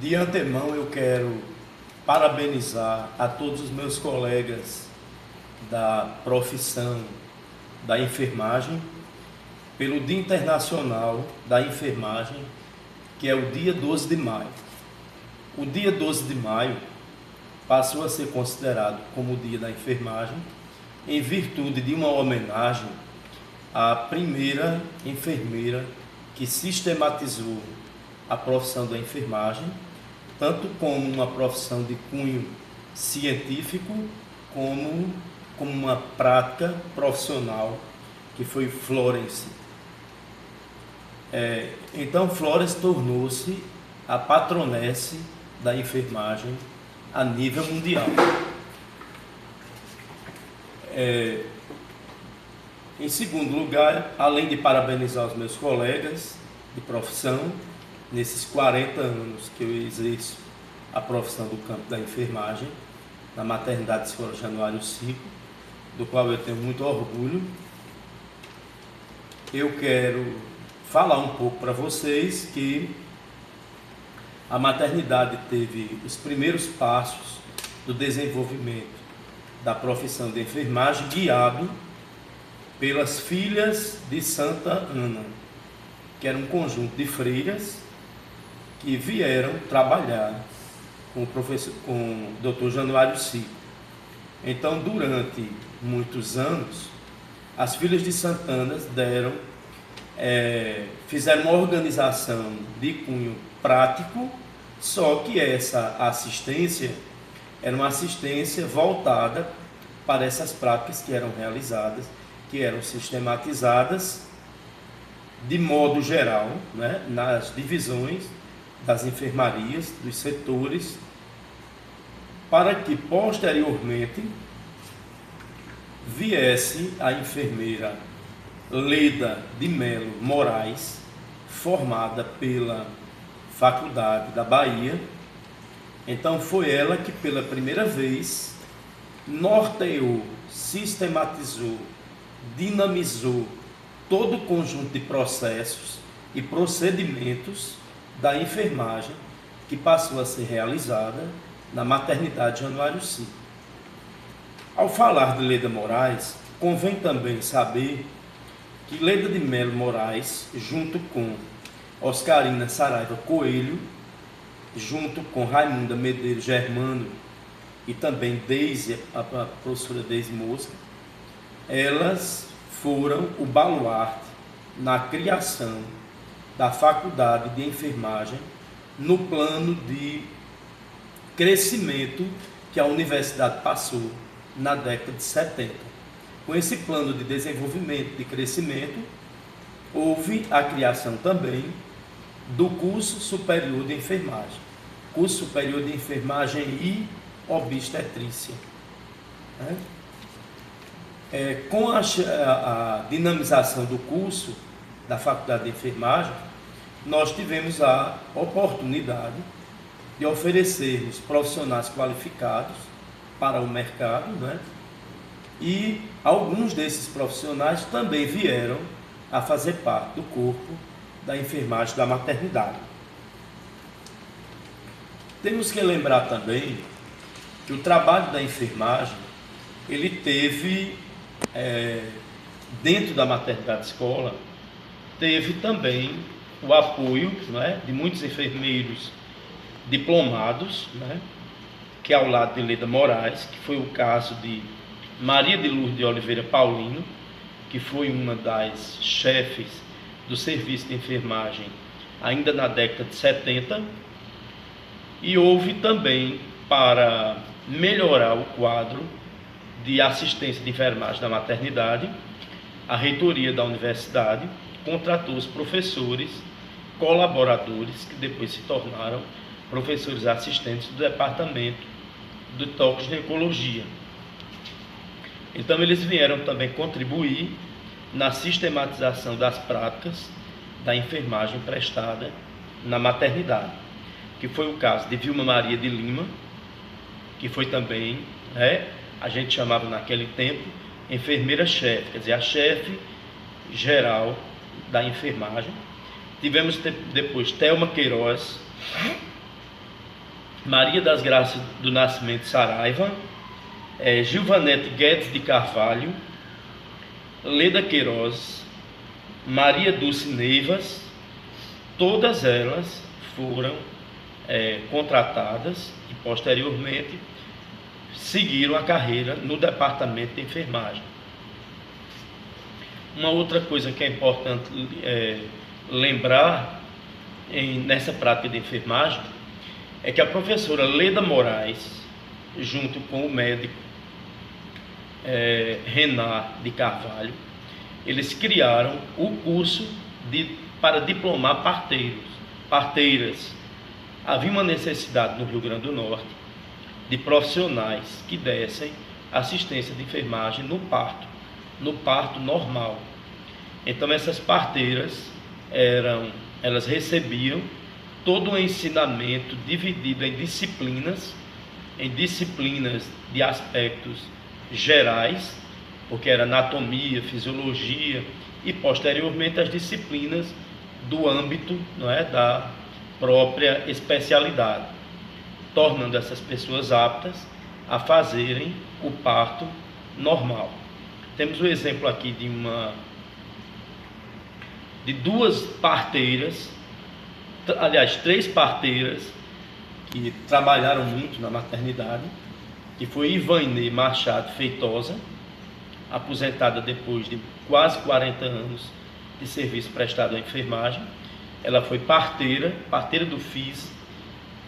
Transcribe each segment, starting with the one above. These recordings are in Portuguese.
De antemão eu quero parabenizar a todos os meus colegas da profissão da enfermagem pelo Dia Internacional da Enfermagem, que é o dia 12 de maio. O dia 12 de maio passou a ser considerado como o Dia da Enfermagem em virtude de uma homenagem à primeira enfermeira que sistematizou a profissão da enfermagem, tanto como uma profissão de cunho científico, como uma prática profissional, que foi Florence. Então Florence tornou-se a patronesse da enfermagem a nível mundial. Em segundo lugar, além de parabenizar os meus colegas de profissão, nesses 40 anos que eu exerço a profissão do campo da enfermagem, na Maternidade Escola Januário 5, do qual eu tenho muito orgulho, eu quero falar um pouco para vocês que a maternidade teve os primeiros passos do desenvolvimento da profissão de enfermagem guiado pelas filhas de Santa Ana, que era um conjunto de freiras que vieram trabalhar com o Dr. Januário Cico. Então, durante muitos anos, as filhas de Santana fizeram uma organização de cunho prático, só que essa assistência era uma assistência voltada para essas práticas que eram realizadas, que eram sistematizadas de modo geral, né, nas divisões das enfermarias, dos setores, para que posteriormente viesse a enfermeira Leda de Melo Moraes, formada pela Faculdade da Bahia. Então foi ela que pela primeira vez norteou, sistematizou, dinamizou todo o conjunto de processos e procedimentos da enfermagem que passou a ser realizada na Maternidade Januário 5. Ao falar de Leda Moraes, convém também saber que Leda de Melo Moraes, junto com Oscarina Saraiva Coelho, junto com Raimunda Medeiros Germano e também Deise, a professora Deise Mosca, elas foram o baluarte na criação da Faculdade de Enfermagem no plano de crescimento que a universidade passou na década de 70. Com esse plano de desenvolvimento, de crescimento, houve a criação também do curso superior de enfermagem, curso superior de enfermagem e obstetrícia. Com a dinamização do curso da Faculdade de Enfermagem, nós tivemos a oportunidade de oferecermos profissionais qualificados para o mercado, né? E alguns desses profissionais também vieram a fazer parte do corpo da enfermagem da maternidade. Temos que lembrar também que o trabalho da enfermagem, ele teve, dentro da maternidade escola, teve também o apoio, né, de muitos enfermeiros diplomados, né, que ao lado de Leda Moraes, que foi o caso de Maria de Lourdes de Oliveira Paulino, que foi uma das chefes do serviço de enfermagem ainda na década de 70, e houve também, para melhorar o quadro de assistência de enfermagem da maternidade, a reitoria da universidade contratou os professores colaboradores, que depois se tornaram professores assistentes do departamento do toque de ginecologia. Então eles vieram também contribuir na sistematização das práticas da enfermagem prestada na maternidade, que foi o caso de Vilma Maria de Lima, que foi também, a gente chamava naquele tempo, enfermeira-chefe, quer dizer, a chefe geral da enfermagem, Tivemos depois Thelma Queiroz, Maria das Graças do Nascimento Saraiva, Gilvanete Guedes de Carvalho, Leda Queiroz, Maria Dulce Neivas. Todas elas foram contratadas e posteriormente seguiram a carreira no departamento de enfermagem. Uma outra coisa que é importante lembrar nessa prática de enfermagem é que a professora Leda Moraes, junto com o médico Renan de Carvalho, eles criaram o curso para diplomar parteiras. Havia uma necessidade no Rio Grande do Norte de profissionais que dessem assistência de enfermagem no parto normal. Então essas parteiras elas recebiam todo o ensinamento dividido em disciplinas de aspectos gerais, porque era anatomia, fisiologia e posteriormente as disciplinas do âmbito, não é, da própria especialidade, tornando essas pessoas aptas a fazerem o parto normal. Temos o exemplo aqui de duas parteiras, aliás, 3 parteiras que trabalharam muito na maternidade, que foi Ivaine Machado Feitosa, aposentada depois de quase 40 anos de serviço prestado à enfermagem. Ela foi parteira do FIS,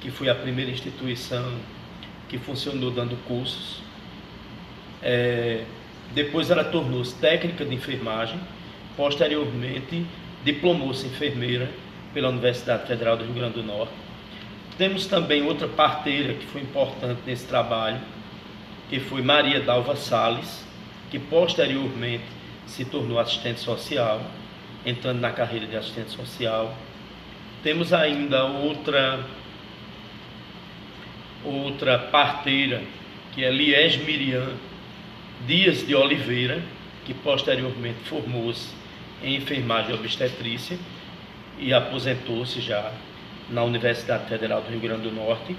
que foi a primeira instituição que funcionou dando cursos. Depois ela tornou-se técnica de enfermagem, posteriormente diplomou-se enfermeira pela Universidade Federal do Rio Grande do Norte. Temos também outra parteira que foi importante nesse trabalho, que foi Maria Dalva Salles, que posteriormente se tornou assistente social, entrando na carreira de assistente social. Temos ainda outra parteira, que é Liege Miriam Dias de Oliveira, que posteriormente formou-se em enfermagem obstetrícia e aposentou-se já na Universidade Federal do Rio Grande do Norte.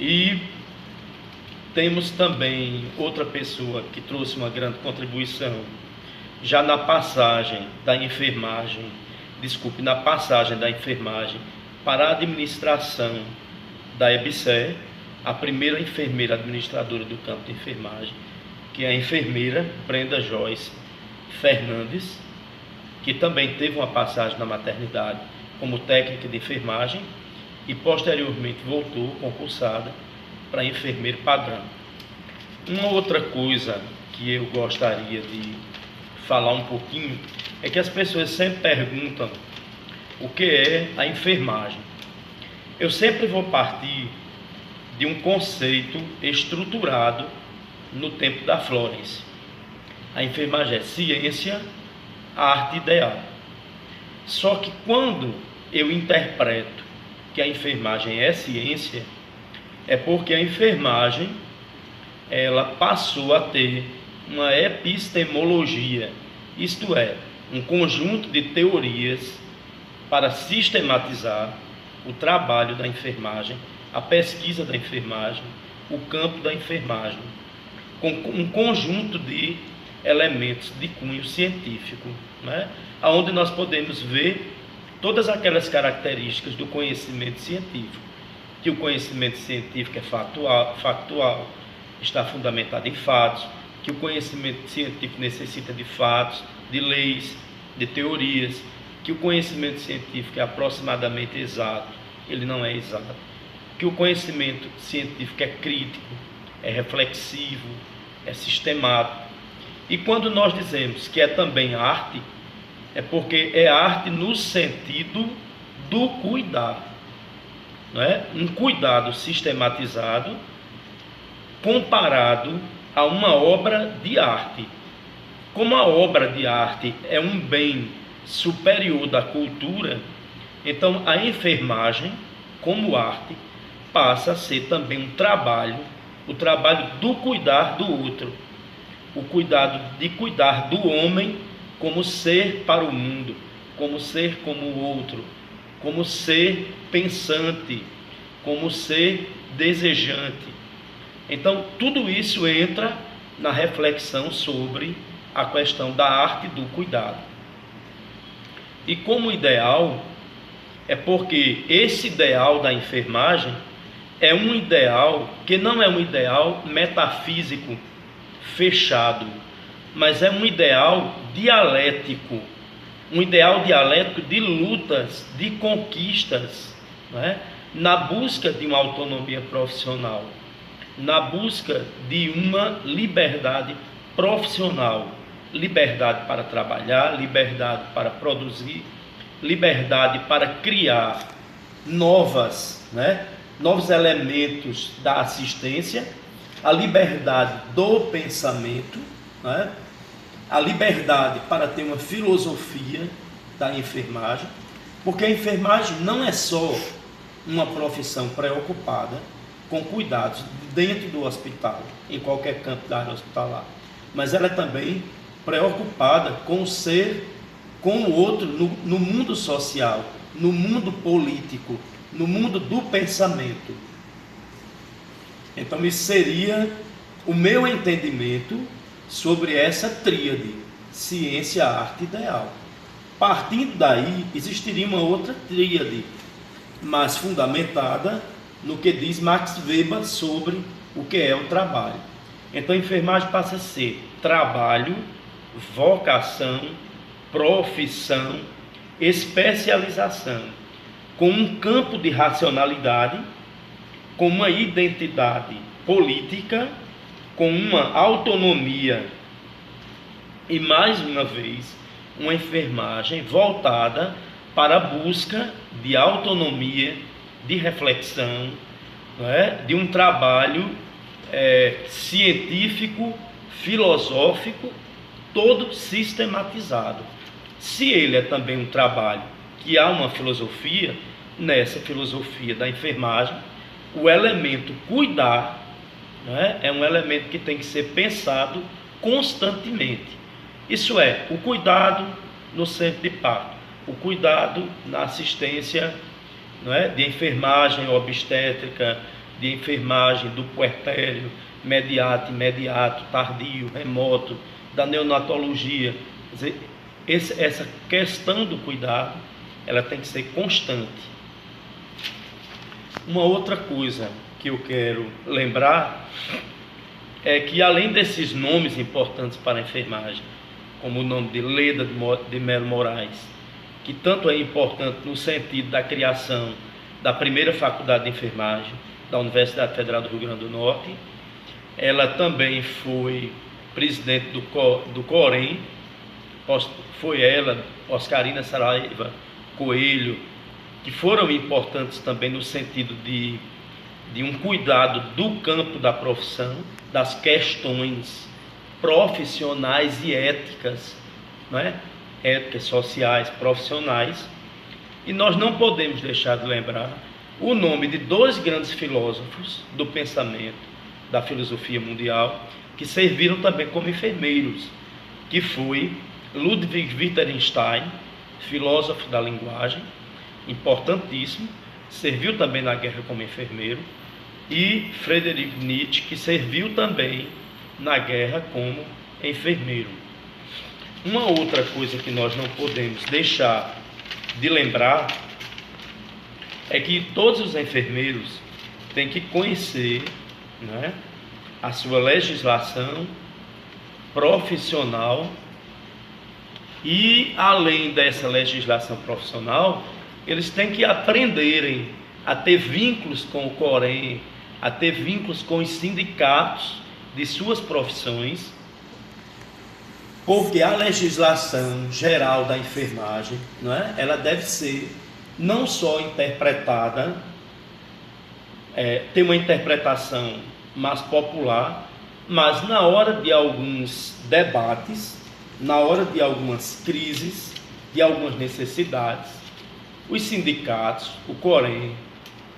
E temos também outra pessoa que trouxe uma grande contribuição já na passagem da enfermagem para a administração da EBSER, a primeira enfermeira administradora do campo de enfermagem, que é a enfermeira Brenda Joyce Fernandes, que também teve uma passagem na maternidade como técnica de enfermagem e posteriormente voltou concursada para enfermeiro padrão. Uma outra coisa que eu gostaria de falar um pouquinho é que as pessoas sempre perguntam o que é a enfermagem. Eu sempre vou partir de um conceito estruturado no tempo da Florence. A enfermagem é ciência, arte ideal. Só que quando eu interpreto que a enfermagem é ciência, é porque a enfermagem ela passou a ter uma epistemologia, isto é, um conjunto de teorias para sistematizar o trabalho da enfermagem, a pesquisa da enfermagem, o campo da enfermagem, com um conjunto de elementos de cunho científico, né? Onde nós podemos ver todas aquelas características do conhecimento científico, que o conhecimento científico é factual, está fundamentado em fatos, que o conhecimento científico necessita de fatos, de leis, de teorias, que o conhecimento científico é aproximadamente exato, ele não é exato, que o conhecimento científico é crítico, é reflexivo, é sistemático. E quando nós dizemos que é também arte, é porque é arte no sentido do cuidado, não é? Um cuidado sistematizado comparado a uma obra de arte. Como a obra de arte é um bem superior da cultura, então a enfermagem, como arte, passa a ser também um trabalho, o trabalho do cuidar do outro, o cuidado de cuidar do homem como ser para o mundo, como ser como o outro, como ser pensante, como ser desejante. Então, tudo isso entra na reflexão sobre a questão da arte do cuidado. E como ideal, é porque esse ideal da enfermagem é um ideal que não é um ideal metafísico fechado, mas é um ideal dialético, um ideal dialético de lutas, de conquistas, né? Na busca de uma autonomia profissional, na busca de uma liberdade profissional, liberdade para trabalhar, liberdade para produzir, liberdade para criar novos elementos da assistência, a liberdade do pensamento, né? A liberdade para ter uma filosofia da enfermagem, porque a enfermagem não é só uma profissão preocupada com cuidados dentro do hospital, em qualquer campo da área hospitalar, mas ela é também preocupada com o ser, com o outro no mundo social, no mundo político, no mundo do pensamento. Então isso seria o meu entendimento sobre essa tríade, ciência, arte, ideal. Partindo daí, existiria uma outra tríade, mas fundamentada no que diz Max Weber sobre o que é o trabalho. Então a enfermagem passa a ser trabalho, vocação, profissão, especialização, com um campo de racionalidade, com uma identidade política, com uma autonomia e, mais uma vez, uma enfermagem voltada para a busca de autonomia, de reflexão, não é? De um trabalho científico, filosófico, todo sistematizado. Se ele é também um trabalho que há uma filosofia, nessa filosofia da enfermagem, o elemento cuidar, né, é um elemento que tem que ser pensado constantemente. Isso é, o cuidado no centro de parto, o cuidado na assistência, não é, de enfermagem obstétrica, de enfermagem do puerpério, imediato, tardio, remoto, da neonatologia. Quer dizer, essa questão do cuidado, ela tem que ser constante. Uma outra coisa que eu quero lembrar é que, além desses nomes importantes para a enfermagem, como o nome de Leda de Melo Moraes, que tanto é importante no sentido da criação da primeira faculdade de enfermagem da Universidade Federal do Rio Grande do Norte, ela também foi presidente do COREM, foi ela, Oscarina Saraiva Coelho, que foram importantes também no sentido de um cuidado do campo da profissão, das questões profissionais e éticas, não é? Éticas sociais, profissionais. E nós não podemos deixar de lembrar o nome de dois grandes filósofos do pensamento, da filosofia mundial, que serviram também como enfermeiros, que foi Ludwig Wittgenstein, filósofo da linguagem, importantíssimo, serviu também na guerra como enfermeiro, e Friedrich Nietzsche, que serviu também na guerra como enfermeiro. Uma outra coisa que nós não podemos deixar de lembrar é que todos os enfermeiros têm que conhecer, né, a sua legislação profissional e, além dessa legislação profissional, eles têm que aprenderem a ter vínculos com o COREM, a ter vínculos com os sindicatos de suas profissões, porque a legislação geral da enfermagem, não é? Ela deve ser não só interpretada, ter uma interpretação mais popular, mas na hora de alguns debates, na hora de algumas crises, de algumas necessidades, os sindicatos, o COREM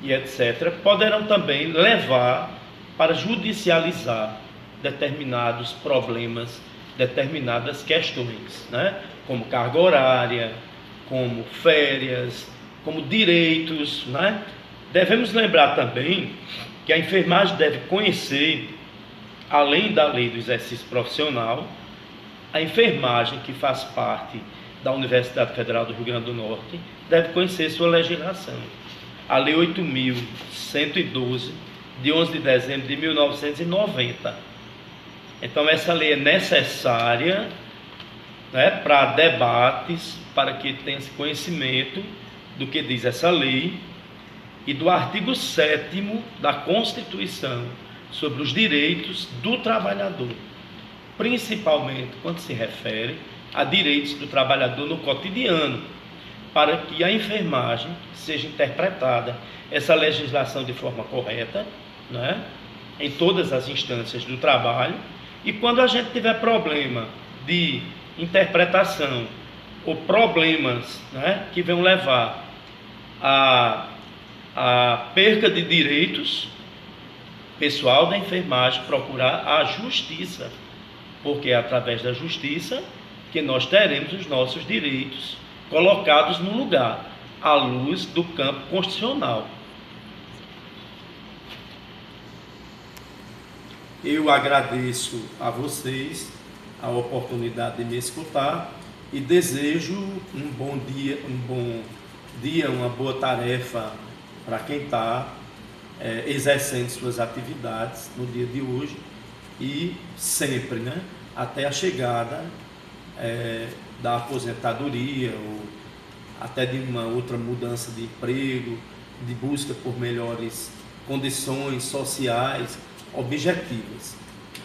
e etc., poderão também levar para judicializar determinados problemas, determinadas questões, né? Como carga horária, como férias, como direitos, né? Devemos lembrar também que a enfermagem deve conhecer, além da lei do exercício profissional, a enfermagem que faz parte da Universidade Federal do Rio Grande do Norte deve conhecer sua legislação. A Lei 8.112, de 11 de dezembro de 1990. Então, essa lei é necessária, né, para debates, para que tenha conhecimento do que diz essa lei e do artigo 7º da Constituição sobre os direitos do trabalhador, principalmente quando se refere a direitos do trabalhador no cotidiano, para que a enfermagem seja interpretada, essa legislação de forma correta, né, em todas as instâncias do trabalho, e quando a gente tiver problema de interpretação ou problemas, né, que vão levar a perca de direitos, pessoal da enfermagem procurar a justiça, porque é através da justiça que nós teremos os nossos direitos colocados no lugar, à luz do campo constitucional. Eu agradeço a vocês a oportunidade de me escutar e desejo um bom dia, uma boa tarefa para quem está exercendo suas atividades no dia de hoje e sempre, né, até a chegada da aposentadoria ou até de uma outra mudança de emprego, de busca por melhores condições sociais objetivas.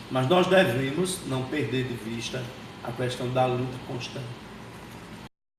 Mas nós devemos não perder de vista a questão da luta constante.